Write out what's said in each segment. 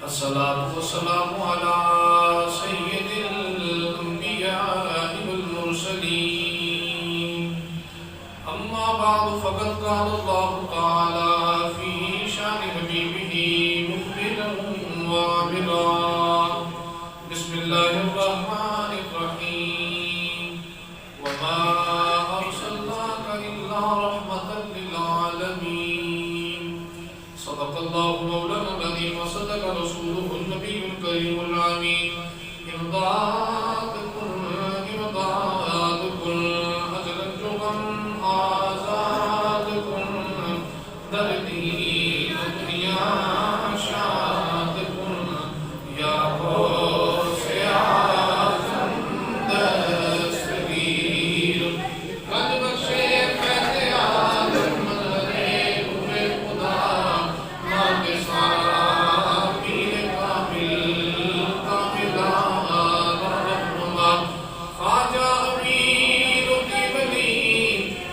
अस्सलातु वस्सलामु अला सय्यिदिल अंबियाइ वल मुरसलीन अम्मा बअद फ़क़द क़ाल अल्लाहु तआला फ़ी शानि हबीबिही मुख़बिरन व आमिरा बिस्मिल्लाहिर रहमानिर रहीम वमा अरसलनाका इल्ला रहमतल लिल आलमीन सदक़ल्लाहु मौलाना अज़ीम व सदक़ रसूलुहुन नबियुल करीमुल अमीन इमदादकुल अजलन जुगम आज़ादकुल दर्दी दुनिया शादकुल या गौसे आज़म दस्तगीर गज बख्शे फैज़े आज़म मज़हरे रूहे खुदा नाक़िसा पीर कामिल कामिला रहनुमा ख्वाजा अमीर की बली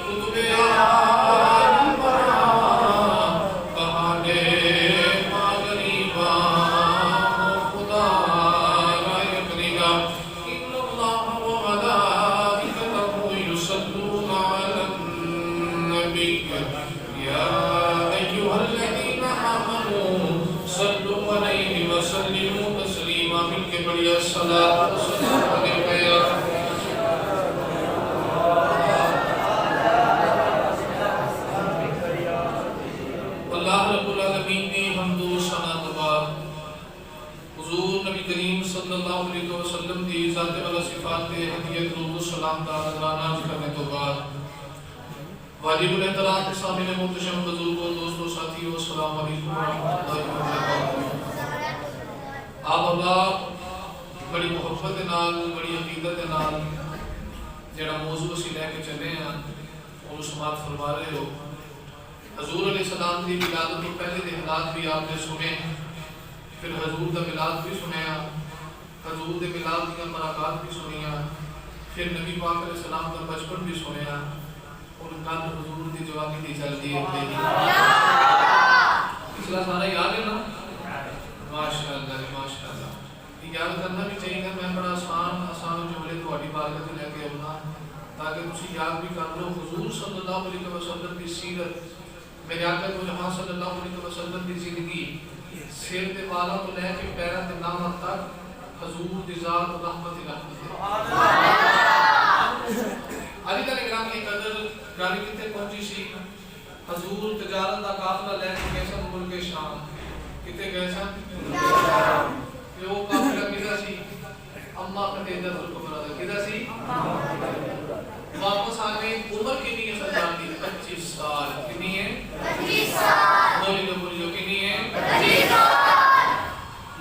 कुतुब आलम बरा कहाने मागरीबा खुदा राय करेगा इन्नल्लाह व मलाइकतहु युसल्लूना अलन नबी या अय्युहल्लज़ीना आमनू सल्लु अलैहि व सल्लिमू तस्लीमा मिलके बढ़िया सलात व सलाम अलैका या अल्लाह रब्बुल आलमीन ने हम्दो सना तबार हुजूर नबी करीम सल्लल्लाहु अलैहि वसल्लम दी ज़ात वाला सिफात ते हदियत रूह सलाम दा नजराना करने तो बाद वाजिबुल एहतराम के सामने मुहतरम बुजुर्गों दोस्तों साथियों अस्सलाम वालेकुम व रहमतुल्लाहि व बरकातहू। आप अल्लाह बड़ी मोहब्बत दे नाल बड़ी अकीदत दे नाल जेड़ा मौजू असीं लेके चले हैं और समात फरमा रहे हो। हजूर अलैहिस्सलाम दी विलादत तो पहले दे हालात भी आपने सुने, फिर हजूर दा मिलाद भी सुनिया, हजूर दे मिलाद दी बरक़ात भी सुनिया, फिर नबी पाक अलैहिस्सलाम दा बचपन भी सुनिया और कल हजूर दी जवानी दी चलदी है पिछला सारा याद है ना। माशाअल्लाह माशाअल्लाह याद करना भी चाहिए। मैं बड़ा आसान जुमले थोड़ी बारगाह च लेके आउना ताकि तुसी याद भी कर लो। हुजूर सल्लल्लाहु अलैहि वसल्लम की सीरत, मेरे आका जहां सल्लल्लाहु अलैहि वसल्लम की जिंदगी सिर ते वालों तो लेके पैरों ते नाम तक हजूर दी जात रहमत सुभान अल्लाह। अली दा ग्राम की कदर गाली किथे पहुंची सी। हजूर तिजारत दा काफिला लेके गए सन मुल्क शाम। किथे गए सन? ते वो काफिला किदा सी? अम्मा खदीजतुल कुबरा दा। किदा सी? वापस आ गए। उम्र कितनी है सरदार दी? 25 साल। कितनी है? 25 साल। बोलियो कितनी है? 25 साल।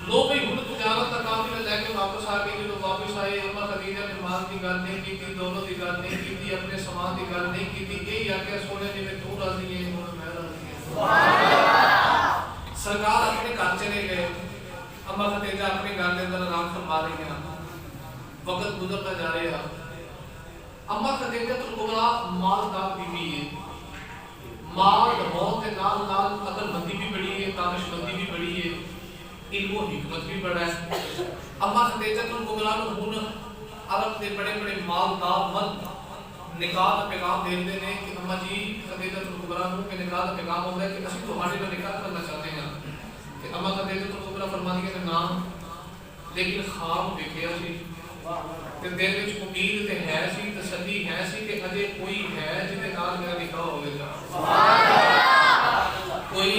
लो भाई हुन तिजारत दा काफिला लेके वापस आ गए। जो वापस आए अम्मा खदीजा ने माल की गल नहीं की, दोनों की गल नहीं की, अपने सामान की गल नहीं की। यही आके सोने जी में तू राजी है हुन मैं राजी है। सुभान अल्लाह। सरकार अपने घर चले गए। अम्मा खदीजा अपने घर के अंदर आराम फरमा रही हैं। वक्त गुजरता जा रहा। अम्मा खदीजतुल कुबरा मालदार बीवी है। माल होने के नाल नाल अकलमंदी भी बड़ी है, दानिशमंदी भी बड़ी है, इल्म और हिकमत भी बड़ा है। अम्मा खदीजतुल कुबरा को हुन अरब के बड़े बड़े मालदार मर्द निकाह का पैगाम देते हैं कि अम्मा जी खदीजतुल कुबरा को के निकाह का पैगाम होता है कि असि तुम्हारे नाल निकाह करना चाहते हैं। कि अम्मा खदीजतुल कुबरा फरमाती है कि नाम लेकिन ख्वाब देखिया सी ते दिल विच उम्मीद ते है सी, तसल्ली है सी कि अजे कोई है जिहदे नाल मेरा निकाह होवेगा। सुभान अल्लाह। कोई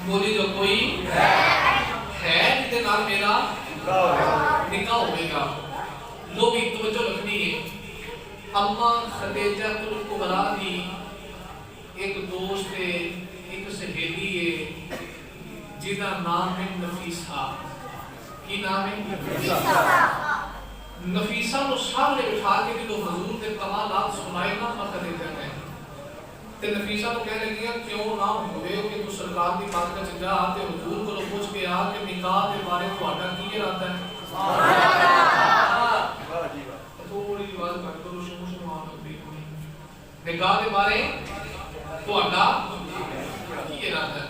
बोली जो कोई है जिहदे नाल मेरा निकाह होवेगा। लो भी तवज्जो रखनी है। अम्मा खदीजतुल कुबरा दी एक दोस्त है, एक सहेली है जिहदा नाम है नफीसा। की नाम है? नफीसा। नफीसा को सामने बिठा के जो हजूर के कमालात सुनाए ना अम्मा खदीजा ने ते नफीसा को कह लगी क्यों ना होवे कि तू सरकार दी बात कर जा ते हजूर को पूछ के आ कि निकाह के बारे ਤੁਹਾਡਾ ਕੀ इरादा है। सुभान अल्लाह। थोड़ी बात कर करो शुरू शुरुआत होती है निकाह के बारे ਤੁਹਾਡਾ ਕੀ इरादा है।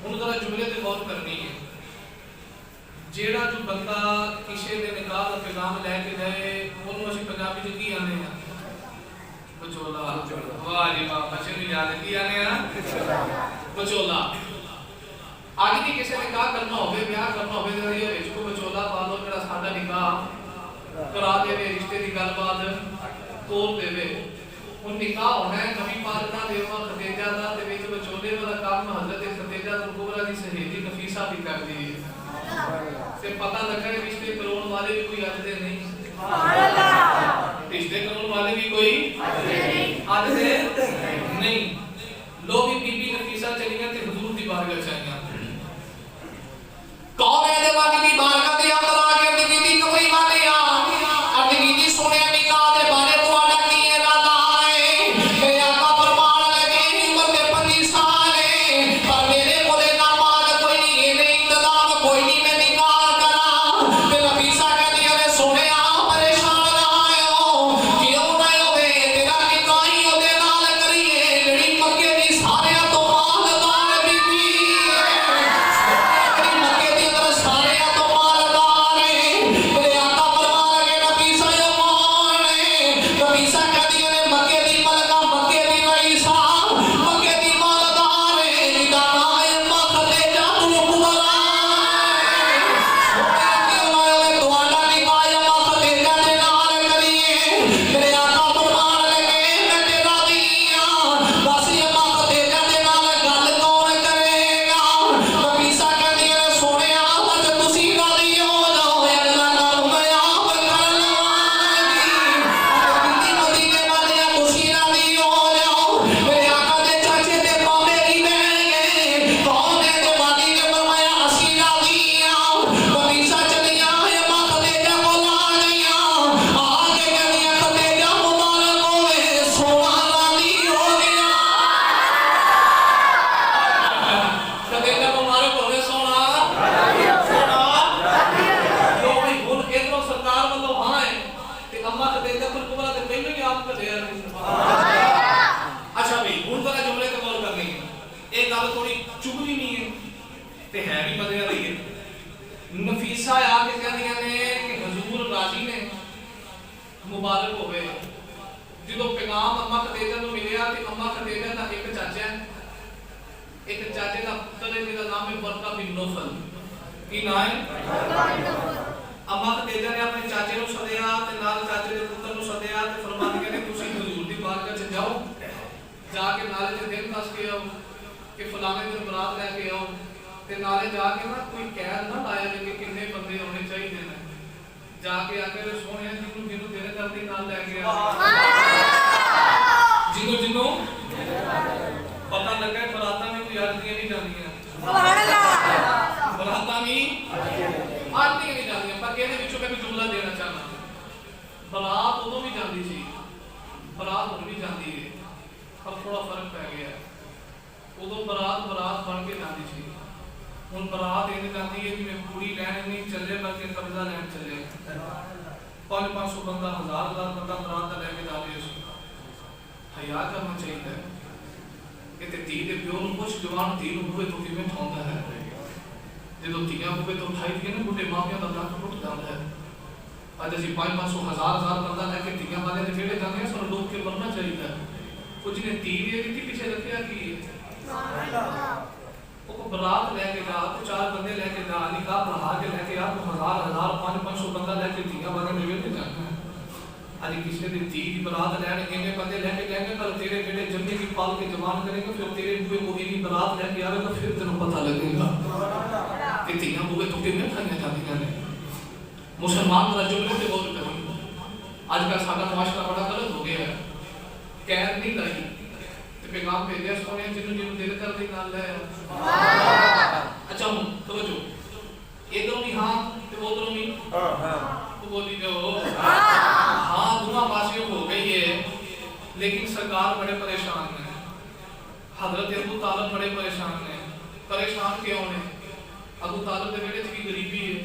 हुन जरा जुमले पे गौर करनी है। ਜਿਹੜਾ ਜੋ ਬੰਦਾ ਕਿਸੇ ਦੇ ਨਿਕਾਹ ਦਾ ਪੈਗਾਮ ਲੈ ਕੇ ਜਾਏ ਉਹਨੂੰ ਅਸੀਂ ਪੰਜਾਬੀ ਚ ਕੀ ਆਨੇ ਆ ਵਿਚੋਲਾ ਵਾਹ ਜੀ ਵਾਹ ਬੱਚੇ ਨੂੰ ਯਾਦ ਕੀ ਆਨੇ ਆ ਵਿਚੋਲਾ ਅੱਜ ਵੀ ਕਿਸੇ ਨੇ ਨਿਕਾਹ ਕਰਨਾ ਹੋਵੇ ਵਿਆਹ ਕਰਨਾ ਹੋਵੇ ਤੇ ਇਹ ਵਿੱਚ ਕੋਈ ਵਿਚੋਲਾ ਪਾ ਲਓ ਜਿਹੜਾ ਸਾਡਾ ਨਿਕਾਹ ਕਰਾ ਦੇਵੇ ਰਿਸ਼ਤੇ ਦੀ ਗੱਲਬਾਤ ਤੋਰ ਦੇਵੇ ਹੁਣ ਨਿਕਾਹ ਹੋਣਾ ਹੈ ਨਵੀਂ ਪਾਲਣਾ ਦੇਵਾ ਖਤੇਜਾ ਦਾ ਤੇ ਵਿੱਚ ਵਿਚੋਲੇ ਵਾਲਾ ਕੰਮ ਹਜ਼ਰਤ ਖਤੇਜਾ ਤੋਂ ਕੁਬਰਾ ਦੀ ਸਹੇਲੀ ਨਫੀਸਾ ਵੀ ਕਰਦੀ ਹੈ ਤੇ ਪਤਾ ਲੱਗਾ ਰਿਸ਼ਤੇ ਕਰਾਉਣ ਵਾਲੇ ਵੀ ਕੋਈ ਅੱਜ ਦੇ ਨਹੀਂ ਸੁਭਾਨ ਅੱਲਾਹ ਰਿਸ਼ਤੇ ਕਰਾਉਣ ਵਾਲੇ ਵੀ ਕੋਈ ਅੱਜ ਦੇ ਨਹੀਂ ਲੋਗ ਬੀਬੀ ਨਫੀਸਾ ਚਲੀਆਂ ਤੇ हुजूर ਦੀ ਬਾਰਗਾਹ ਚ ਆਈਆਂ कौन है देवा की बारगाह के अंदर आके अर्ज की कबरी वाले अर्ज की सुने निकाह दे बारे तुम्हारा की इरादा है मेरे आका फरमान लगे उम्र में 25 साल है पर मेरे कोले ना माल कोई नहीं ये नहीं इंतजाम कोई नहीं मैं निकाह करा ते नफीसा कहती है सुने परेशान ना आयो क्यों ना होवे तेरा निकाह ही ओदे नाल करिए जेड़ी मक्के दी सारे तो मालदार बीबी नफीसा आके कहदियां ने कि हुजूर राजी ने मुबारक होवे जो पैगाम अम्मा खदीजा को मिलिया कि अम्मा खदीजा का एक चाचा का पुत्र है जिसका नाम है बरका बिन नौफल की नाम है अम्मा खदीजा ने अपने चाचे को सदया ते नाल चाचे के पुत्र को सदया ते फरमाती कहने तुसी हुजूर दी बारगाह च जाओ जाके नाले ते दिन दस के आओ कि फलाने दिन बरात लेके आओ ते नाले जाके ना कोई कैद ना लाया कि कितने बंदे होने चाहिए ने जाके आके सोने जिन्नू जिन्नू तेरे करती नाल ले गया जिन्नू जिन्नू पता लगा बरातां में कोई आरतियां नहीं जांदियां सुभान अल्लाह बरातां में आरतियां नहीं जांदियां पर कहने विचों मैं जुमला देना चाहना बरात उदों भी जांदी सी बरात हुण भी जांदी है पर थोड़ा फर्क पै गया उदों बरात बन के जांदी सी ਹੁਣ ਬਰਾਤ ਇਹ ਜਾਂਦੀ ਹੈ ਜਿਵੇਂ ਕੁੜੀ ਲੈਣ ਨਹੀਂ ਚੱਲੇ ਬਲਕਿ ਕਬਜ਼ਾ ਲੈਣ ਚੱਲੇ 500 ਬੰਦਾ 1000 ਬੰਦਾ ਬਰਾਤ ਦਾ ਲੈ ਕੇ ਜਾ ਰਹੇ ਸੀ ਹਯਾ ਕਰਨਾ ਚਾਹੀਦਾ ਹੈ ਕਿ ਧੀ ਦੇ ਪਿਓ ਨੂੰ ਪੁੱਛ ਜਵਾਨ ਧੀ ਨੂੰ ਹੋਵੇ ਤਾਂ ਕਿਵੇਂ ਠਾਉਂਦਾ ਹੈ ਜਦੋਂ ਧੀਆਂ ਹੋਵੇ ਤਾਂ ਉਠਾਈ ਦੀਆਂ ਨੇ ਬੁੱਢੇ ਮਾਪਿਆਂ ਦਾ ਲੱਕ ਟੁੱਟ ਜਾਂਦਾ ਹੈ ਅੱਜ ਅਸੀਂ 500 1000 ਬੰਦਾ ਲੈ ਕੇ ਧੀਆਂ ਵਾਲੇ ਦੇ ਜਿਹੜੇ ਜਾਂਦੇ ਆ ਸਾਨੂੰ ਲੋਕ ਕੇ ਬਣਨਾ ਚਾਹੀਦਾ ਕੁਝ ਨੇ ਧੀ ਦੇ ਦਿੱਤੀ ਪਿੱਛੇ ਰੱਖਿਆ ਕੀ ਹੈ वो बरात लेके जा तो 4 बंदे लेके जा निकाह पढ़ा के लेके आ तो 1000 500 बंदा लेके धीया वाले ने ले जाना आज किसी ने धी की बरात लेने कितने बंदे लेके जाएंगे कल तेरे बेटे जम्मे की पाल के जवान करेंगे फिर तेरे बुए को इतनी बरात लेके आवेगा फिर तेरे पता लगेगा कि धीया बुए तो कितने खाने जाती ने मुसलमान का जुमले पे गौर करें आज का सादा मुआशरा बड़ा गलत हो गया है कैद नहीं लाई पैगाम भेजे सोने जिन्होंने जिन्होंने दिल कर दी नाल है अच्छा हूं तवज्जो इधरों भी हां ते उधरों भी हां तो बोली जो हां दोनों पासियों हो गई है लेकिन सरकार बड़े परेशान है हजरत अबू तालिब बड़े परेशान है परेशान क्यों ने अबू तालिब दे बेटे की गरीबी है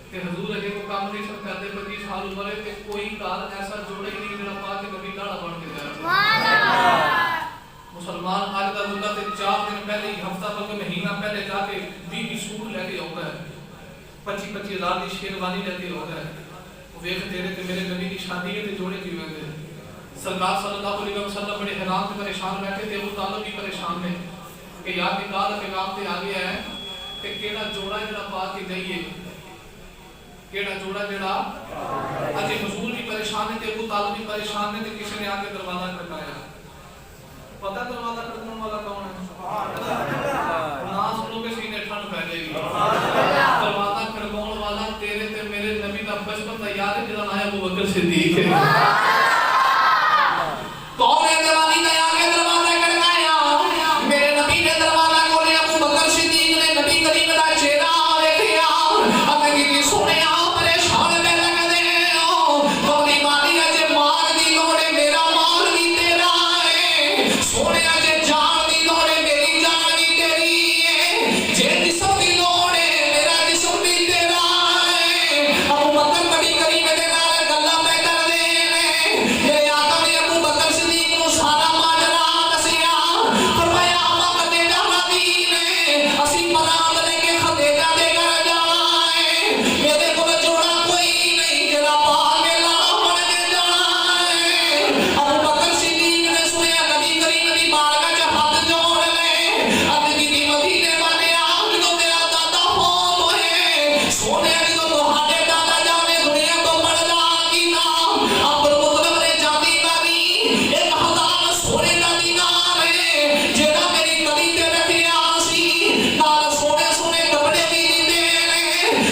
कि हुजूर अजे को काम नहीं सब करते 25 साल उम्र है कि कोई कार ऐसा जोड़े नहीं मेरा पा के कभी गाड़ा बन के जाए सुभान अल्लाह मुसलमान आज का बंदा ते 4 दिन पहले ही हफ्ता बल्कि महीना पहले जाके 20 सूट लेके आता है 25,000 की शेरवानी लेके होता है। वेख तेरे ते मेरे नबी की शादी है ते जोड़े क्यों है? सरकार सल्लल्लाहु अलैहि वसल्लम बड़े हैरान ते परेशान बैठे थे। अबू तालिब भी परेशान ने कि यार निकाह का पैगाम ते आ गया है कि केड़ा जोड़ा जेड़ा पा के जाइए, केड़ा जोड़ा जेड़ा अजे हुजूर भी परेशान है ते अबू तालिब भी परेशान ने ते किसी ने आके दरवाजा खटकाया। पता दरवाजा खटकाने वाला कौन है? सुभान अल्लाह। ना सुनोगे सीने ठंड पै जाएगी। दरवाजा खटकाने वाला तेरे ते मेरे नबी दा बचपन दा यार है जेड़ा नाम अबू बकर सिद्दीक है। कौन है दरवाजे का आगे दरवाजा खटकाया? मेरे नबी ने दरवाजा खोले। अबू बकर सिद्दीक ने नबी करीम दा चेहरा देखया। अबे की सुने आ परेशान पे लग दे ओ तोरी मारी अजे मार दी लोड़े मेरा मार भी तेरा है। सोने अजे जान दी लोड़े मेरी जान भी तेरी है। जे जिस्म दी लोड़े मेरा जिस्म भी तेरा है। अबू बकर नबी करीम दे नाल गल्लां मैं कर दे ने। मेरे आका ने अबू बकर सिद्दीक नु सारा माजरा दसिया। फरमाया आका खदीजा नबी ने असी परांद लेके खदीजा दे घर जाना है। मेरे कोल जोड़ा कोई नहीं जेड़ा पा के ला बन के जाना है। अबू बकर सिद्दीक ने सुनया नबी करीम दी बारगाह च हाथ जोड़ ले। अज की मदीने वाले आ जो तेरा दादा फौत होए सोने जो तुहाडे दादा जाने दुनिया तो मरदा की ना अब्दुल मुतलिब ने जाती बारी 1000 सोने का दीनार है जेड़ा मेरी कली ते रखिया सी नाल सोने सोने कपड़े भी दिंदे ने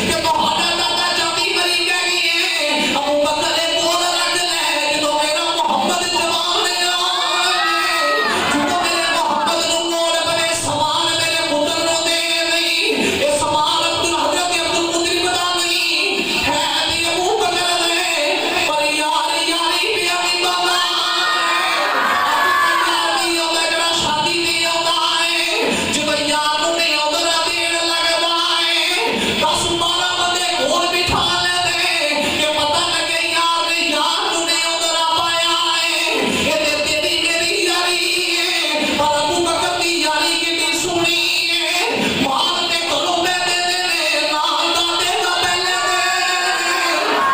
कि तुहाडा दादा जाती बारी कह गई है। अबू बकर ने बोल रख ले जो मेरा मोहम्मद जवान है जो मेरे मोहम्मद नु मोड़ बने समान मेरे पुत्र नु दे नहीं। ये समान अब्दुल हजरत अब्दुल मुतलिब दा नहीं है दी अबू बकर ने पर यार यारी पे अभी बाबा यारी ओदा जरा शादी दी ओदा है जो यार नु नहीं ओदा देन लगदा है। 10-12 बंदे कोल बिठा ले दे कि पता लगे यार ने यार नु नहीं ओदा पाया है। ये तेरी मेरी यारी है पर अबू बकर दी यारी कितनी सोहनी है। माल ते करो मैं दे देने नाल दादे का पहले दे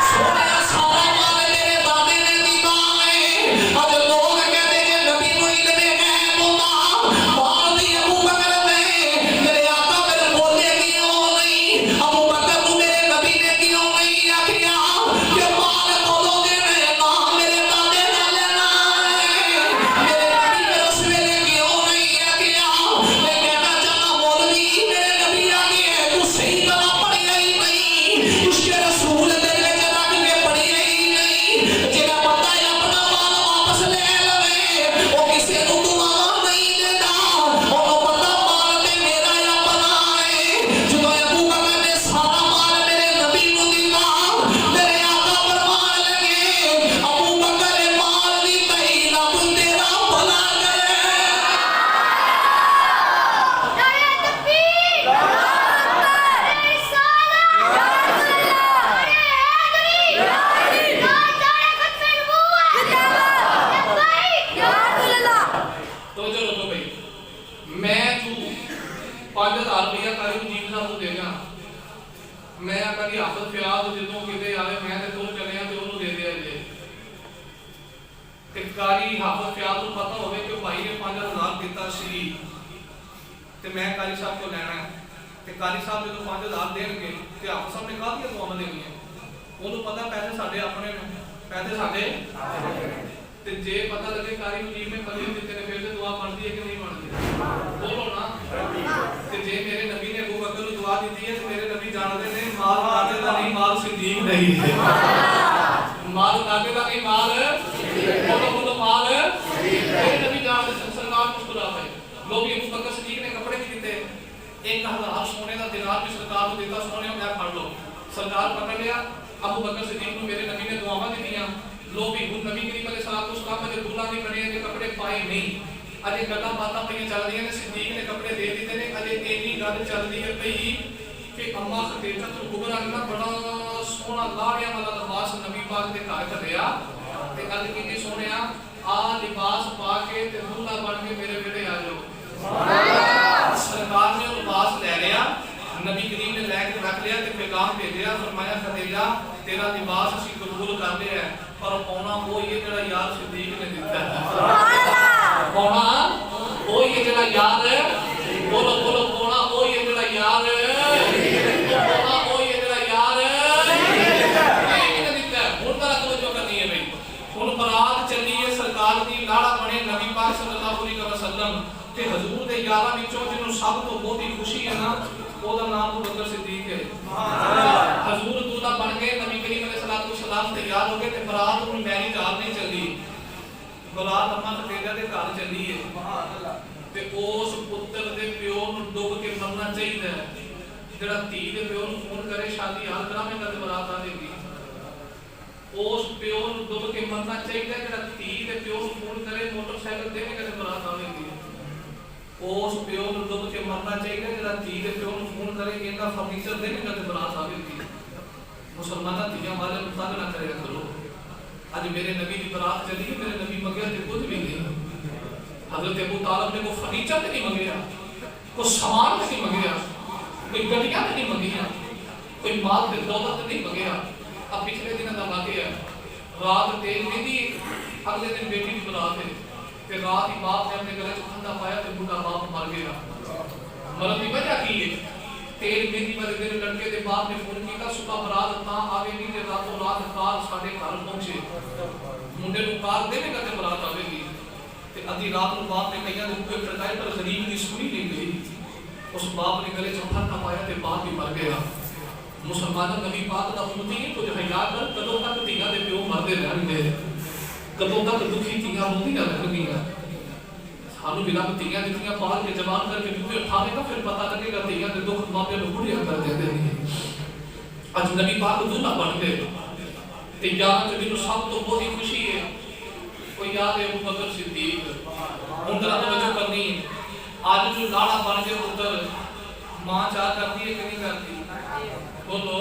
सोने सारा माल मेरे दादे ने दिता है। अज लोग कहते जे नबी नु इल्मे है बोला माल दी अबू बकर ने मेरे आका मेरे बोले क्यों नहीं? अबू बकर नु मेरे नबी ने क्यों नहीं आखिया कि माल कोलो देने ना मेरे दादे ना लेना है। मेरे नबी मेरे उस वेले क्यों नहीं आखिया? मैं कहना चाहना मौलवी मेरे नबी आगे है तू सही तरह पढ़िया ही नहीं उसके रसूल तेरे विच रख के पढ़िया ही नहीं। जेड़ा बंदा अपना माल वापस ले लवे वो किसी नु दुआ नहीं देता। ओनो पता माल ते मेरा अपना है। जो अबू बकर ने सारा माल मेरे नबी नु दिता मेरे आका फरमान लगे अबू बकर ने माल दी तई रब तेरा भला करे। नारे तकबीर नारे रिसालत नारे हैदरी नारे खत्मे नबूवत लब्बैक या रसूल अल्लाह। तो चलो तो भाई मैं तू 5000 रुपया करी जीवना तू देगा। मैं कभी हाफत फियाद ਜਦੋਂ ਕਿਤੇ ਆਵੇ ਮੈਂ ਤੇ ਤੂੰ ਚੱਲਿਆ ਤੇ ਉਹਨੂੰ ਦੇ ਦੇ ਜੇ ਤੇ ਕਾਰੀ ਹਾਫਤ ਫਿਆਦ ਨੂੰ ਪਤਾ ਹੋਵੇ ਕਿ ਭਾਈ ਨੇ 5000 ਦਿੱਤਾ ਸੀ ਤੇ ਮੈਂ ਕਾਰੀ ਸਾਹਿਬ ਕੋਲ ਲੈਣਾ ਹੈ ਤੇ ਕਾਰੀ ਸਾਹਿਬ ਜਦੋਂ 5000 ਦੇਣਗੇ ਤੇ ਹਾਫਤ ਸਾਹਿਬ ਨੇ ਕਾਹਦੀਆਂ ਦੁਆਵਾਂ ਦੇਣੀਆਂ? ਉਹਨੂੰ ਪਤਾ ਪੈਸੇ ਸਾਡੇ ਆਪਣੇ ਨੇ ਪੈਸੇ ਸਾਡੇ ਤੇ ਜੇ ਪਤਾ ਲੱਗੇ ਕਾਰੀ ਨੂੰ ਜੀਵ ਨੇ ਕਦੀ ਦਿੱਤੇ ਨੇ ਫਿਰ ਤੇ ਦੁਆ ਬਣਦੀ ਹੈ ਕਿ ਨਹੀਂ ਬਣਦੀ? ਬੋਲੋ ਨਾ। ਤੇ ਜੇ ਮੇਰੇ ਨਬੀ ਨੇ ਅਬੂ ਬਕਰ ਨੂੰ ਦੁਆ ਦਿੱਤੀ ਹੈ ਤੇ ਮੇਰੇ ਨਬੀ ਜਾਣਦੇ ਨੇ ਮਾਲ ਦਾਦੇ ਦਾ ਨਹੀਂ ਮਾਲ सिद्दीक नहीं है। माल दादे का नहीं माल बोलो बोलो माल मेरे नबी जान सरकार मुस्कुरा पे लोग अबू बकर सिद्दीक ने कपड़े भी दिते 1000 सोने का दिनार भी सरकार को दिता। सोने मैं फड़ लो सरकार पकड़ लिया अबू बकर सिद्दीक को मेरे नबी ने दुआवां दित्तियां। लोग भी हुन नबी करीम अलैहिस्सलातु वस्सलाम अजे दूल्हा नहीं बने अजे कपड़े पाए नहीं अजे गल्लां बातां पईयां चलदियां ने। सिद्दीक ने कपड़े दे दिते ने अजे इन्नी गल चलदी है पई कि अम्मा खदीजा तो कुबरा ने बड़ा सोना लाड़ियां वाला लिबास नबी पाक दे घर घलिया ते गल कीती सोनिया आ लिबास पा के ते दूल्हा बन के मेरे बेटे आ जाओ। सुभान अल्लाह। सरकार ने लिबास ले लिया नबी करीम ने लैके रख लिया ते पैगाम भेजा, फरमाया खदीजा तेरा लिबास असी कबूल कर लिया है, पर पौना वो ये जड़ा यार सिद्दीक ने दिता है। पौना वो ये जड़ा यार है, बोलो बोलो पौना वो ये जड़ा यार है, पौना वो ये जड़ा यार है ये दिता है। हुन तरह तवज्जो करनी है भाई, हुन बरात चली है सरकार दी, लाड़ा बने नबी पाक सल्लल्लाहु अलैहि वसल्लम ते हजूर दे यारां विचों जिन्हों सब तो बहुत ही खुशी है ना, ओदा नाम अबू बकर सिद्दीक है। हजूर दूल्हा बन गए, नबी करीम अलैहिस्सलाम तैयार हो गए ते बरात हुन मैरिज हाल नहीं चली, बरात अम्मा खदीजा दे घर चली है। सुभान अल्लाह। ते उस पुत्र दे प्यो नु डुब के मरना चाहिए, जेड़ा धी दे प्यो नु फोन करे शादी हाल करावेगा ते बरात आवेगी। उस प्यो नु डुब के मरना चाहिए, जेड़ा धी दे प्यो नु फोन करे मोटरसाइकिल देवेगा ते बरात आवेगी। उस प्यो नु डुब के मरना चाहिए, जेड़ा धी दे प्यो नु फोन करे इनका फर्नीचर देवेगा ते बरात आवेगी। मुसलमाना धियां वाले मुताल ना करेगा करो। आज मेरे नबी की बरात चली, मेरे नबी मंगे ते कुछ भी नहीं। हजरत अबू तालिब ने को फर्नीचर नहीं मंगया, को सामान नहीं मंगया, कोई गड्डियां नहीं मंगिया, कोई माल ते दौलत नहीं मंगया। अब पिछले दिन का वाकया है, रात तेज मेहंदी, अगले दिन बेटी की बरात है ते रात ही बाप ने अपने गले च फंदा पाया ते बूढ़ा बाप मर गया। मरन की वजह की है? तेल मेहंदी वाले दिन लड़के के बाप ने फोन किया, सुबह बरात ता आवेगी ते रातों रात कार साडे घर पहुंचे, मुंडे नु कार देवेगा ते बरात आवेगी। ते अधी रात नु बाप ने कईयां दे मुंह खड़काए पर गरीब दी सुनी नहीं गई। उस बाप ने गले च फंदा पाया ते बाप भी मर गया। मुसलमान नबी पाक दा उम्मती है, कुछ हया कर कदों तक धीयां दे प्यो मरदे रहणगे, कदों तक दुखी धीयां रोंदियां रहणगीਆਂ। सानू बिना धीयां दित्तियां पाल के जवान करके दुखे उठावेगा, फिर पता लगेगा धीयां दे दुख मापे नु बुढ़िया कर देंदे ने। अज नबी पाक दूल्हा बन गए ते यार च जिन्हों सब तो बहुत ही खुशी है, कोई याद है अबू बकर सिद्दीक। हुन तरह तवज्जो करनी है, आज जो लाड़ा बन गए पुत्र, मां चाह करती है कि नहीं करती? बोलो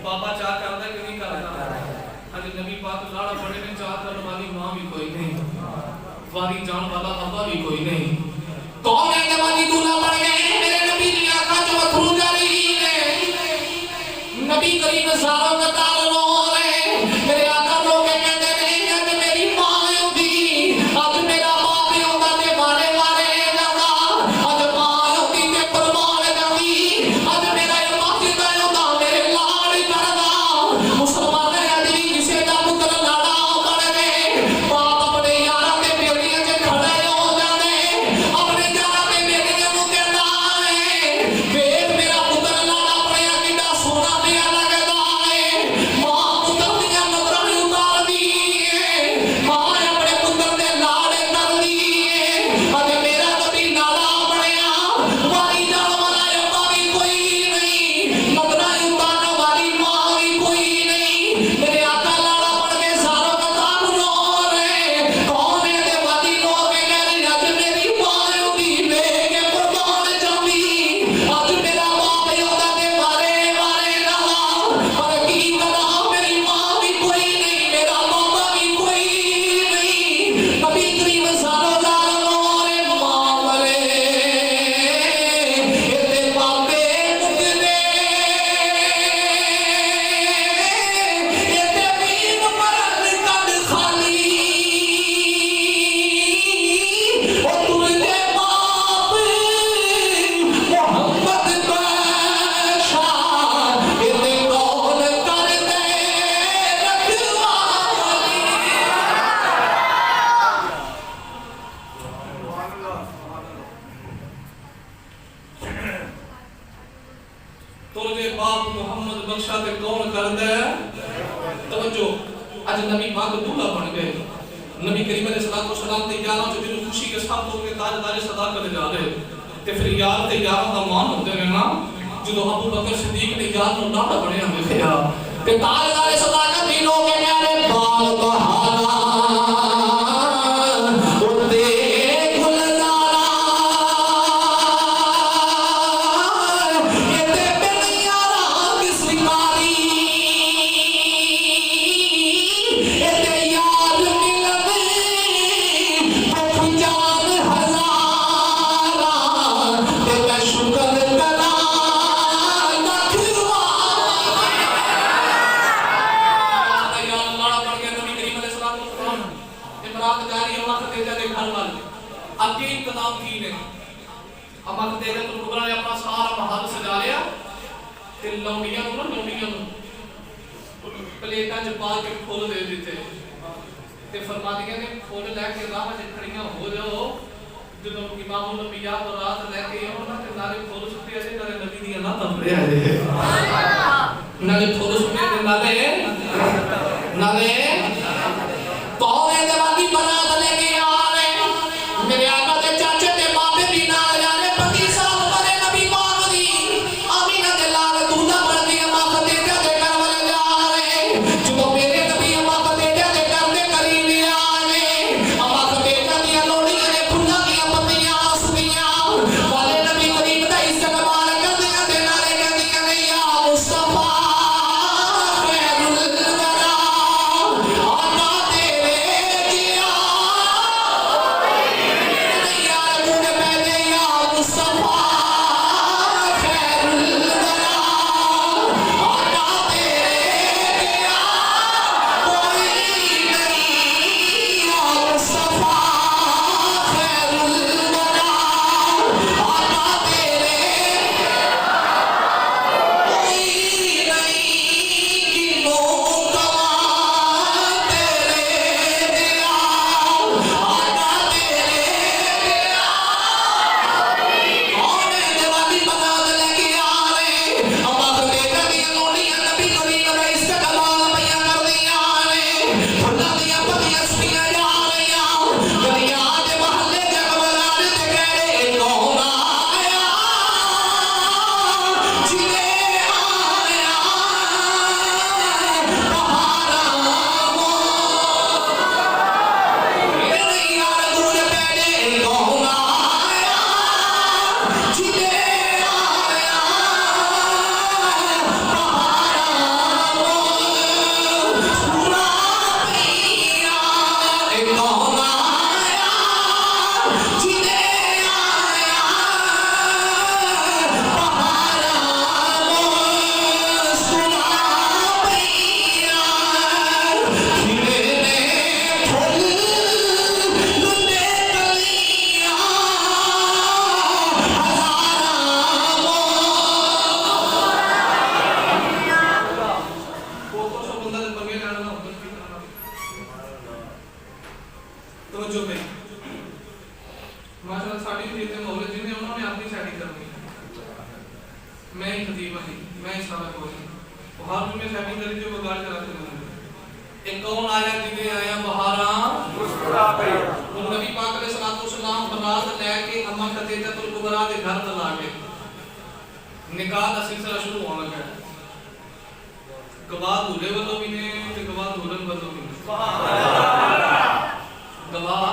बाबा चाह करता है कि नहीं करता? आज नबी पाक लाड़ा बने में चाह करने वाली मां भी कोई नहीं, वारी जान वाला अब्बा भी कोई नहीं। कौन है जवानी दूल्हा बन गए? मेरे नबी की आंखों से अथरू जारी है। नबी करीम सारों का तार रो रहे, मेरे आका रो के कहते नहीं जब मेरी मां होगी, अब मेरा बाप होगा ते मारे मारे जागा, अब मां होगी ते परमार जागी, अब मेरा मासिक होगा मेरे लाड़ करदा। मुसलमान है अभी किसी का पुत्र लाड़ा बन गए, बाप अपने यारा के बेड़ियां से खड़े हो जाने, अपने यारा के बेड़ियां को कहता है वेख मेरा पुत्र लाड़ा पड़िया कितना सोना दिया लगदा है। मां पुत्र दियां नजरां उतार दी है, मां अपने पुत्र दे लाड़े कर दी है। अज मेरा नबी लाड़ा बनिया, वारी जान वाला अब्बा भी कोई नहीं, नजरां उतारने वाली मां भी कोई नहीं। मेरे आका लाड़ा बन के सारों का ताब रो रहे, कौन है ते वादी लोग कह रहे अज मेरी मां होगी लेके कुर्बान जावी, अज मेरा बाप होगा ते मारे मारे रहा, पर की करा मेरी मां भी कोई नहीं, मेरा बाबा भी कोई नहीं। नबी करीम सारों दा रो रे मां मरे इते बाबे मुकदे, इते वीर मरन कद खाली, ओ तुझे बाप मोहम्मद पेशा, इते कौन कर दे रखवाली। तुझे बाप मोहम्मद बख्शा ते कौन कर दे? तवज्जो, आज नबी पाक दूल्हा बन गए, नबी करीम अलैहिस्सलाम ते यारां च जिन्हों खुशी के सब लोग ताजदार सदाकत जा रहे ते फिर यार ते यारां दा मान होंदे ने ना। जो अबू बकर सिद्दीक ने यार नु लाड़ा बनया वेखिया ते ताजदार सदाकत भी लोग कह रहे बाल बहारा उते गुलजारा, इते बिन यारा की शिकारी, इते यार मिलने दुख जान हजारा, ते मैं शुक्र करा अम्मा खदीजा तुल कुबरा ने अपना सारा महल सजा लिया ते लौंडियां नूं प्लेटां च पा के फुल दे दिते ते फरमादियां ने फुल लैके राह च खड़ियां हो जाओ ਜਦੋਂ ਇਮਾਮ ਨਬੀਆ ਬਰਾਤ ਲੈ ਕੇ ਆਉਣਾ ਤੇ ਨਾਲੇ ਫੁੱਲ ਸੁੱਟੇ ਅਜੇ ਨਾਲੇ ਨਬੀ ਦੀਆਂ ਨਾ ਤੰਬੜੇ ਆਏ ਨਾਲੇ ਫੁੱਲ ਸੁੱਟੇ ਤੇ ਨਾਲੇ ਤੋਰੇ ਦੇ ਵਾਲੀ ਬਰਾਤ ਲੈ ਕੇ ਆ ਰਹੇ ਮੇਰੇ ਆਕਾ ਦੇ ਚਾਚੇ ਤੇ ਬਾਪੇ ਵੀ ਨਾਲ ਜਾ ਰਹੇ 25 ਸਾਲ ਬਰੇ ਨਬੀ ਪਾਕ ਦੀ ਆਮੀਨਾ ਦੇ ਲਾਲ ਦੂਦਾ ਬਣਦੀ ਅਮਾ ਖਦੀਜਾ ਦੇ ਘਰ ਵਾਲੇ ਜਾ ਰਹੇ ਜਦੋਂ ਮੇਰੇ ਨਬੀ ਅਮਾ ਖਦੀਜਾ ਦੇ ਘਰ ਦੇ ਕਰੀਬ ਆਏ ਅਮਾ ਖਦੀਜਾ ਦੀਆਂ ਲੋੜੀਆਂ ਨੇ ਫੁੱਲਾਂ ਦੀਆਂ ਪੱਤੀਆਂ ਹੱਸਦੀਆਂ ਵਾਲੇ ਨਬੀ ਕਰੀਮ ਦਾ ਇਸਤਕਬਾਲ ਕਰਦੀਆਂ ਤੇ ਨਾਲੇ ਕਹਿੰਦੀਆਂ ਨੇ ਯਾ ਮੁਸਤਫਾ ਖੈਰੁਲ ਵਰਾ ਆਕਾ ਤੇਰੇ ਜਿਆ ਯਾਰ ਮੁੰਡੇ ਪੈਦੇ ਯਾ ਮੁਸਤਫਾ ਖੈਰੁਲ ਵਰਾ ਆਕਾ ਤੇਰੇ ਜਿਆ ਕੋਈ ਨਹੀਂ ਯਾ ਮੁਸਤਫਾ ਖੈਰੁਲ ਵਰਾ ਆਕਾ ਤੇਰੇ ਕੋਈ ਨਹੀਂ ਕਿਨੋ ਕਵਾ ਤੇਰੇ ਜਿਆ ਆਕਾ ਤੇਰੇ ਜਿਆ ਉਹਨੇ ਜਵਾਬੀ ਬਰਾਤ ਲੈ ਕੇ ਆ ਰਹੇ ਅਮਾ ਖਦੀਜਾ ਦੀਆਂ ਲੋੜੀਆਂ ਨਬੀ ਕਰੀਮ ਦਾ ਇਸਤਕਬਾਲ ਪਈਆਂ ਕਰਦੀਆਂ ਨੇ ਫੁੱਲਾਂ ਦੀਆਂ ਪੱਤੀਆਂ ਸੁਣੀਆਂ ਜਾ ਰਹੀਆਂ ਗਲੀਆਂ ਦੇ ਮਹੱਲੇ ਜਗਮਗਾਣ ਤੇ ਕਹਿ ਰਹੇ ਕੌਣ ਆਇਆ ਜਿਵੇਂ ਆਇਆ ਬਹਾਰਾਂ ਮੇਰੇ ਯਾਰ ਦੂਰ ਪੈਦੇ ਕੌਣ ਆਇਆ ਜਿਵੇਂ ਆਇਆ ਪੂਰਾ ਪਈਆ ਇਹ ਕੌਣ ਆਇਆ ਜਿਵੇਂ ਆਇਆ ਸੁਣਾ ਪਈਆ ਖਿੜੇ ਨੇ ਫੁੱਲ ਲੁੱਟੇ ਕਲੀਆਂ फोटो से बंदा ने पंगे लेना ना होता की करना तवज्जो में माशाल्लाह साडी खरीद के मौले जिन्हें उन्होंने अपनी सेटिंग करनी मैं ही खतीब हूं मैं ही सारा कोई वो हर में सेटिंग करी जो बगाड़ के रखते हैं एक कौन आया जिन्हें आया बहारा मुस्कुरा पे वो नबी पाक अलैहिस्सलातु वस्सलाम बरात लेके अम्मा खदीजा तुल कुबरा के घर ला के निकाह का सिलसिला शुरू होने लगा गवाह दूल्हे वालों भी ने ते गवाह दुल्हन वालों भी ने गवाह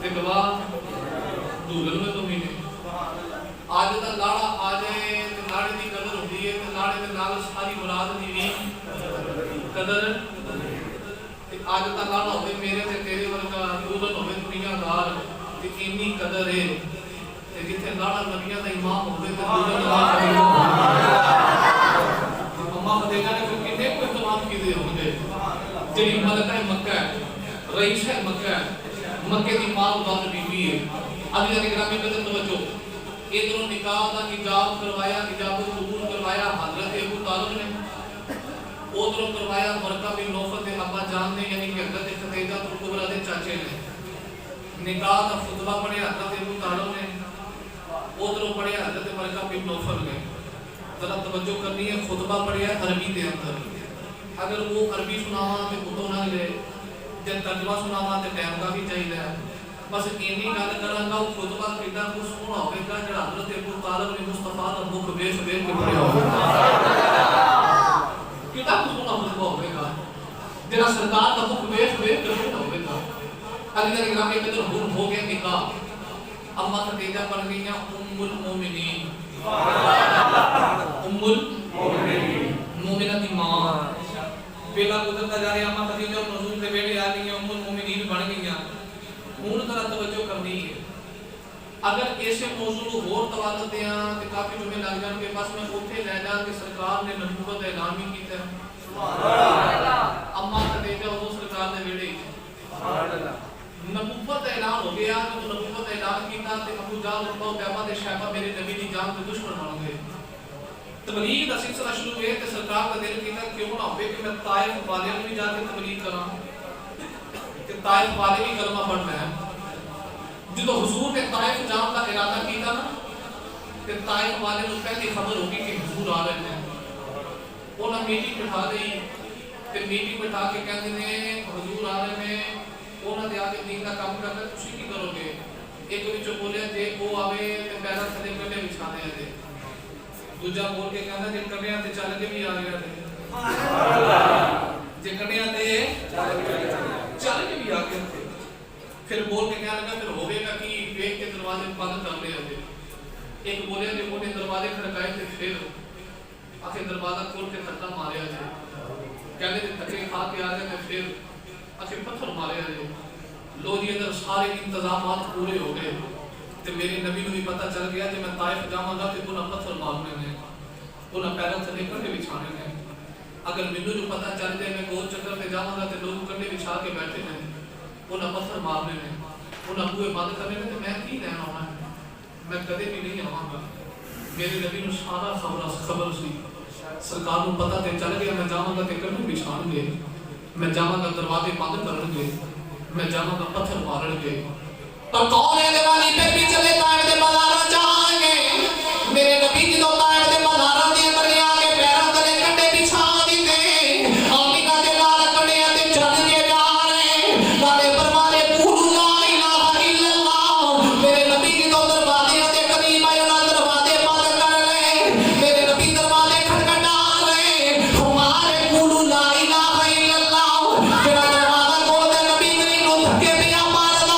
ते गवाह दुल्हन वालों भी ने आज दा लाड़ा आ जाए ते लाड़े दी कदर होती है ते लाड़े दे नाल सारी औलाद दी भी कदर ते आज दा लाड़ा होवे मेरे ते तेरे वर्गा दुल्हन होवे दुनियादार ते इन्नी कदर है ते जिथे लाड़ा नबियां दा इमाम होवे ते दुल्हन अम्मा खदीजा ने फिर कितने को इस्तेमाल किए होंगे जेडी मलका है मक्का है रईस है मक्का है मक्के दी मां उदात बीबी है अभी तक ग्रामी कदर तवज्जो इधरों निकाह दा इजाब करवाया इजाबत कबूल करवाया हजरत अबू तालिब ने उधरों करवाया बरका बिन नौफल के अब्बा जान ने यानी कि हजरत खदीजा तुल कुबरा दे चाचे ने निकाह दा खुतबा पढ़िया हजरत अबू तालिब ने उधरों पढ़िया हजरत बरका बिन नौफल ने जरा तवज्जो करनी है खुतबा पढ़िया अरबी के अंदर अगर वो अरबी सुनावा तो उतो ना ले जब तर्जमा सुनावा तो टाइम का भी चाहिए बस इन्नी गल करांगा वो खुतबा कितना कुछ सोहना होगा जेड़ा हजरत अबू तालिब ने मुस्तफा दा मुख वेख वेख के पढ़िया होगा कितना कुछ सोहना खुतबा होगा जेड़ा सरकार दा मुख वेख वेख के पढ़िया होगा अली दा ग्राम के अंदर हो गया निकाह अम्मा खदीजा बन गईया उम्मुल मोमिनीन उम्मुल मोमिना दी मां बेला गुजरता जा रहा अम्मा खदीजा रसूल दे बेटे आ गई उम्मुल मोमिनीन बन गईया हुन जरा तवज्जो करनी है अगर ऐसे मौजू होर तवालत दें ते काफी जुमे लग जान के पास में उठे ले जा के सरकार ने नबूवत ऐलान भी कीता सुभान अल्लाह अम्मा खदीजा उस सरकार दे बेटे सुभान अल्लाह नबूवत ऐलान हो गया तो नबूवत ऐलान कीता ते अबू जहल उतबा तैबा ते शैबा मेरे नबी दी जान दे दुश्मन बन गए। तबलीग दा सिलसिला शुरू हुआ ते सरकार दा दिल कीता क्यों ना होवे कि मैं ताइफ वाले भी जाके तबलीग करा ते ताइफ वाले भी कलमा पढ़ना है। जो हुजूर ने ताइफ जान का इरादा किया ना ते ताइफ वाले को पहली खबर होगी कि हुजूर आ रहे हैं। उन्हें मीटिंग बिठा दी ते मीटिंग बिठा के कहते ने हुजूर आ रहे हैं। उन्हें दे आके दीन का काम करना तुसी की करोगे। एक विचो बोले जे वो आवे ते पैरा थले कटे बिछाने दे। दूजा बोल के कहता जे कटिया ते चल के भी आ गया थे सुभान अल्लाह जे कटिया ते चल के भी आ गया थे। फिर बोल के क्या लगा फिर होवेगा कि देख के दरवाजे बंद कर ले थे। एक बोले ने मोटे दरवाजे खड़काए थे फिर आखिर दरवाजा खोल के धक्का मारे थे। कहने थे धक्के खा के आ गए थे फिर आखिर पत्थर मारे थे। लो जी अंदर सारे इंतजामात पूरे हो गए ते मेरे नबी को भी पता चल गया कि मैं ताइफ जावांगा ते उन्हें पत्थर मारने ने उन्हें पैरों थले कंडे बिछाने ने। अगर मेनू जो पता चल जाए मैं गोल चक्कर पे जावांगा ते लोग कंडे बिछा के बैठे ने उन्हें पत्थर मारने ने उन्हें बुए बंद करने ने ते मैं की रहना होना मैं कदे भी नहीं आवांगा। मेरे नबी को सारा खबर सी सरकार को पता ते चल गया मैं जावांगा ते कंडे बिछाणगे मैं जावांगा दरवाजे बंद करनगे मैं जावांगा पत्थर मारनगे। पर कौन है दिवाली पे भी चले ताइफ दे बाजारां च आएंगे। मेरे नबी जो ताइफ दे बाजारां दे अंदर आके पैरां तले कंडे बिछा दिते आमीना दे लाल कंडियां ते चढ़ के जा रहे नाले परवाने कूल ला इलाहा इल्लल्लाह। मेरे नबी जो दरवाजे ते करीब आए ना दरवाजे बंद कर ले। मेरे नबी दरवाजे खटखटा रहे हमारे कूल ला इलाहा इल्लल्लाह। जेड़ा दरवाजा खोल दे नबी करीम नु धक्के पिया मारदा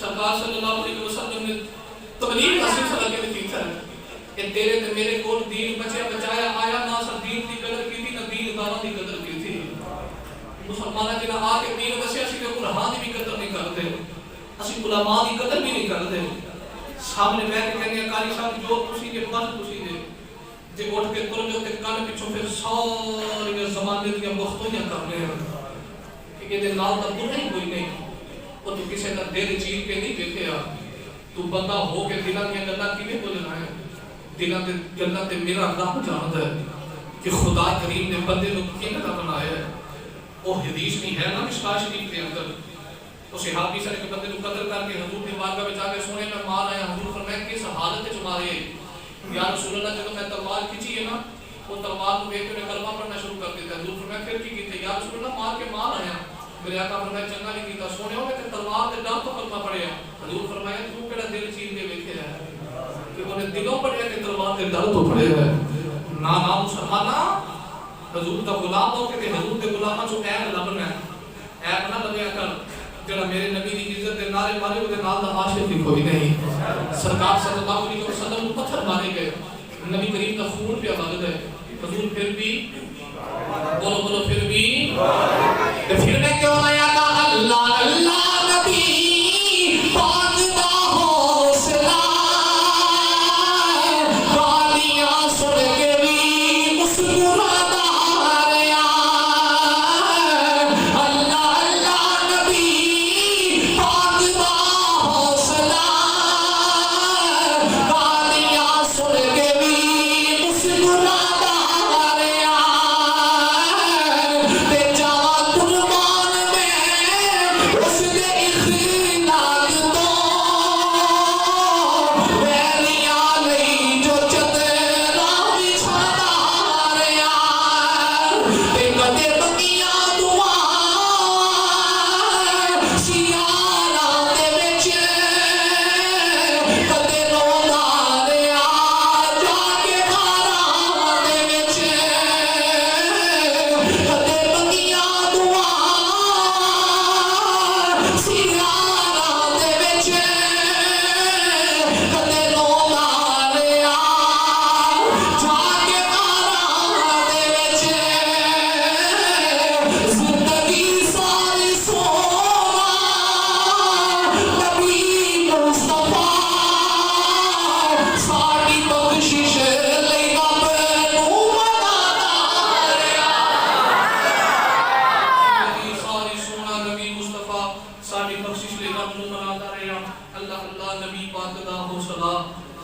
सरकार सल्लल्लाहु अलैहि वसल्लम ने तबलीग का सिलसिला के लिखा है कि तेरे ते मेरे कोल दीन बचा बचाया आया ना सर दीन की कदर की थी ना दीन दाना की कदर की थी। मुसलमान जिन्हें आके दीन दसिया सी ते कुरान की भी कदर नहीं करते असि उलमा की कदर भी नहीं करते। सामने बैठ के कहने कारी साहब जो तुसी के बस तुसी जे उठ के तुर जो ते कान पिछों फिर सारी ज़माने दी मुख्तलियां कर रहे हैं कि दे नाल दा बुरा ही कोई नहीं। वो तू किसी का दिल चीर के नहीं देखे तू बंदा हो के दिलों की गल्लां किवें बोलना है। दिलों के गल्लां ते मेरा रब जानदा है कि खुदा करीम ने बंदे को कितना बनाया है। वो हदीस नहीं है ना मिशकात शरीफ के अंदर तो सहाबी सर के बंदे को कत्ल करके हुजूर की बारगाह में जाके सुने मैं मार आया। हुजूर फरमाया किस हालत में मारे या रसूल अल्लाह जब मैं तलवार खींची है ना वो तलवार को देख के कलमा पढ़ना शुरू कर देता है। हुजूर फरमाया फिर की कीते या रसूल अल्लाह मार के मार आया। मेरे आका फरमाया चंगा नहीं कीता सोने हो मैं तलवार के डर तो कलमा पढ़िया। हुजूर फरमाया तू केड़ा दिल चीर के वेखे है कि उन्हें दिलों पढ़िया कि तलवार के डर तो पढ़े है ना ना मुसलमाना हुजूर दा गुलाम हो के हुजूर दे गुलामां चों ऐब लभना है। ऐब ना लभया कर जेड़ा मेरे नबी दी इज्जत दे नारे मारे ओदे नाल दा आशिक भी कोई नहीं। सरकार सल्लल्लाहु अलैहि वसल्लम को पत्थर मारे गए नबी करीम का खून पे बग गए। हुजूर फिर भी बोलो बोलो फिर भी तो फिर मैं क्यों आया का अल्लाह अल्लाह नबी पाक दा हौसला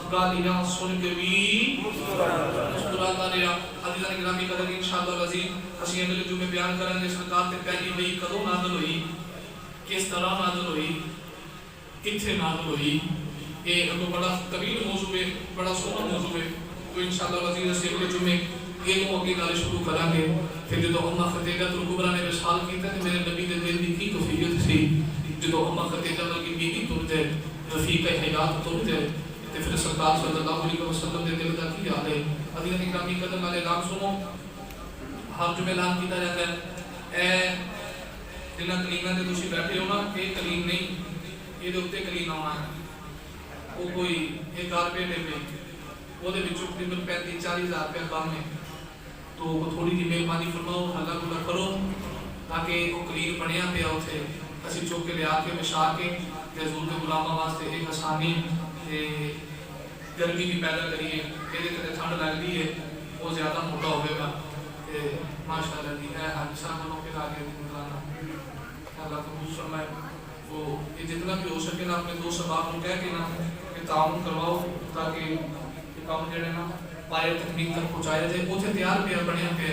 गालियां सुन के भी मुस्कुराता रहा। अज़ीज़ान गिरामी कदर इंशाअल्लाह अज़ीज़ ਅਸੀਂ अगले जुमे बयान करेंगे सरकार ते पहली वही कदों नाज़िल हुई, किस तरह नाज़िल हुई, किथे नाज़िल हुई। ये अगो बड़ा तवील मौजू है, बड़ा सोहना मौजू है। तो इंशाअल्लाह अज़ीज़ ਅਸੀਂ अगले जुमे ये अगे गल शुरू करांगे। फिर जो अम्मा खतीजतुल कुबरा ने विशाल कीता ते मेरे नबी दे दिल दी की कैफियत सी जो अम्मा खतीजा की बीवी तुरते रफीक हयात तुरते ते फिर सरकार सल्लल्लाहु अलैहि वसल्लम दे दिल दा की हाल है। अज़ीज़ान गिरामी कदर नाले ऐलान सुनो। हर जुमे ऐलान किया जाता है ए जिन्हां कलीमां ते तुसीं बैठे हो ना, ये कलीम नहीं, ये दे उत्ते कलीम आउणा है। वो कोई 1 रुपए दे पे ओदे विचों तकरीबन 35-40 हज़ार रुपए कम है। तो थोड़ी जी मेहरबानी फरमाओ, हल्ला गुल्ला करो ताकि वो कलीम बनया पिया उथे असीं चुक के लिया के विछा के ते हज़ूर के गुलामां वास्ते एक आसानी ते गर्मी भी पैदा करिए। ये ठंड लगती है वो ज़्यादा मोटा होगा ते माशाअल्लाह जी है हादसा मनों के आगे गुजारना अल्लाह कबूल फरमाए। वो ये जितना भी हो सके ना अपने दोस्त अहबाब को कह के ना कि ताउन करवाओ ताकि काम जड़े ना पाए तकनीक तक पहुँचाया जाए। उसे तैयार पे बढ़िया पे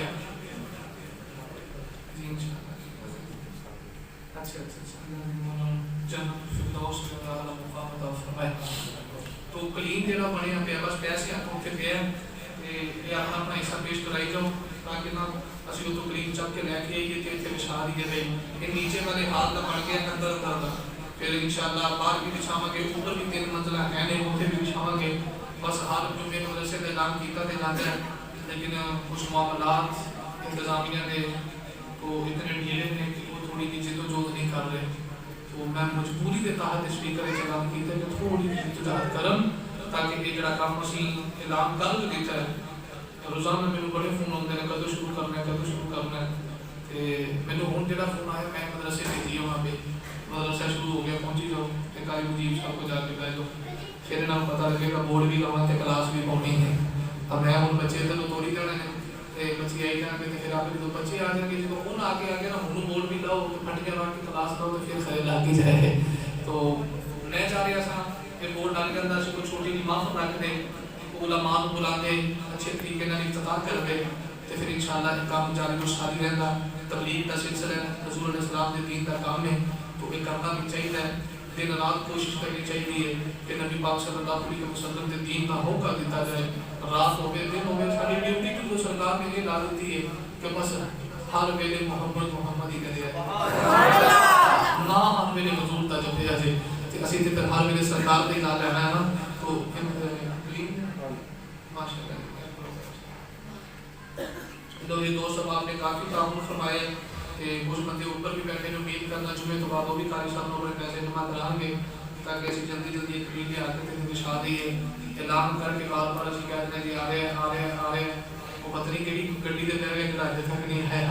तो कलीम जरा बढ़िया पे बस पैसे हाथों पे पे ये अपना हिस्सा पेश कराई जाओ ताकि ना असि तो कलीम चक के लेके आइए ते इथे बिछा दिए भाई ये नीचे वाले हाथ का बन गया अंदर अंदर का। फिर इंशाअल्लाह बाहर भी बिछावांगे, ऊपर भी 3 मंजिला है ने उथे भी बिछावांगे। बस हर जुमे मदरसे का ऐलान किया जाता है लेकिन कुछ मामलात इंतजामिया ने तो इतने ढीले ने कि वो थोड़ी सी जिद्दोजहद नहीं कर रहे। तो मैं मजबूरी के तहत स्पीकर ऐलान किया कि थोड़ी इंतजार करन ताकि ये जरा काम असीं ऐलान कर दिता है। रोजाना मैंने बड़े फोन आते हैं कदों शुरू करना है, कदों शुरू करना है। तो मैंने हुण जो फोन आया मैं मदरसे भेजी वहाँ पे मदरसा शुरू हो गया, पहुँची जाओ तो कारी मुजीब साहब को जाके बह जाओ। फिर इन्हों पता लगेगा बोर्ड भी लवा तो क्लास भी पानी है। अब मैं हूँ बच्चे तो तोड़ी देने ने बच्चे आई जाएंगे तो फिर आगे जो बच्चे आ जाएंगे जो उन आगे आगे ना हूँ बोर्ड भी लाओ तो फट गया बाकी क्लास लाओ तो फिर खरे लग ही जाए। तो मैं चाह रहा था कि बोर्ड डाल के अंदर कोई छोटी जी माफ रख दे, उलमा बुला के अच्छे तरीके से इफ्तिताह कर दे तो फिर इंशाअल्लाह काम जारी व सारी रहता। तबलीग का सिलसिला रसूल इस्लाम के दीन का काम है तो ये करना भी चाहिए। दिन रात कोशिश करनी चाहिए कि नबी पाक सल्लल्लाहु अलैहि वसल्लम के दीन का मौका दिया जाए। रात हो गए दिन हो गए सारी ड्यूटी तो सरकार ने ये ला दी है कि बस हर वेले मोहम्मद ही करे ना हर वेले हजूर का जपे जाए तो असीं ते फिर हर वेले सरकार के नाल रहना है ना। तो माशाअल्लाह तो ये दोस्त सब आपने काफ़ी ताउन फरमाया ते कुछ बंदे ऊपर भी बैठे ने उम्मीद करना जुमे तो बाद वो भी कारी साहब अपने पैसे जमा कराएंगे ताकि असीं जल्दी जल्दी एक कलीम आके ते विछा दईए। ऐलान करके बार बार असीं कहते हैं जी आ रहे आ रहे आ रहे वो पता नहीं कि गड्डी दे बैठे कि अजे तक नहीं है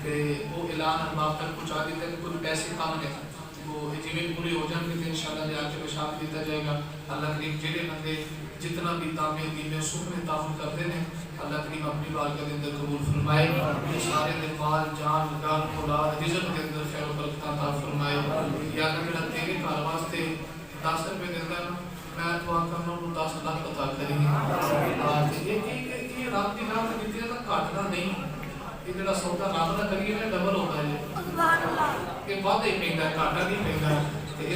तो वो ऐलान अहबाब तक पहुँचा देते हैं। कुछ पैसे कम ने वो जिमें पूरे हो जाएंगे तो इंशाअल्लाह आके विछा दिया जाएगा। अल्लाह करीम जेडे बंदे जितना भी तामे दीन सुख में ताउन करते हैं अल्लाह करीम अपनी बारगाह के अंदर कबूल फरमाए। सारे दे माल जान जान औलाद रिज़्क़ के अंदर खैर और बरकत अता फरमाए। या अल्लाह जेड़ा तेरे घर वास्ते 10 रुपए देंदा ना मैं दुआ करना उन्हें 10 लाख अता करी। ये रब दी राह ते दित्ती तां घटदा नहीं। ये जेड़ा सौदा रब दा करिए ना डबल होता है। ये वादा ही पैंदा है, घाटा नहीं पैंदा।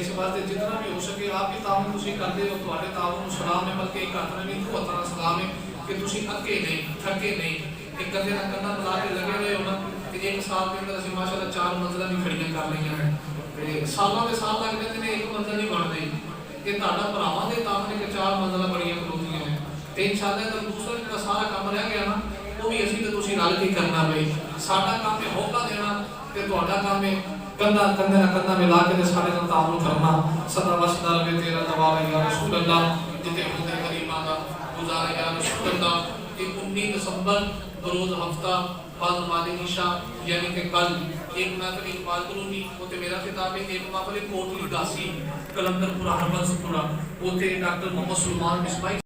इस वास्ते जितना भी हो सके आपके तावन तुसीं करदे हो, तुहाडे तावन नूं सलाम है, बल्कि एक हत्थ नाल नहीं दो हत्थां नाल सलाम है कि तुसीं अक्के नहीं थके नहीं। एक कंधे नाल कंधा मिला के लगे रहे हो ना कि एक साल के अंदर असीं माशाअल्लाह 4 मंजिलां भी खड़ियां कर लईआं हैं ते सालां दे साल लग जांदे ने, एक मंजिल नहीं बनदी। ये तुहाडा भरावां दे तावन ने कि 4 मंजिलां बड़ियां खलोतियां ने ते इंशाअल्लाह दा दूसरा जिहड़ा सारा काम रह गया ना वो भी असीं ते तुसीं रल के करना बई। साडा काम है हौका देना ते तुहाडा काम है कंधा कंधे नाल कंधा मिला के ते सारे नाल तावन करना। सदा वसदा रहे तेरा दवारा या रसूल अल्लाह। जिते हुंदे करीमां दा गुजारा या रसूल अल्लाह। 19 दिसंबर बरोज हफ्ता बाद मालिक ईशा यानी कि कल एक महफिल इकबाल करूंगी उते मेरा खिताब है। एक महफिल कोटली गासी कलंदरपुरा हरबंसपुरा उते डॉक्टर मोहम्मद सुलेमान बिस्माई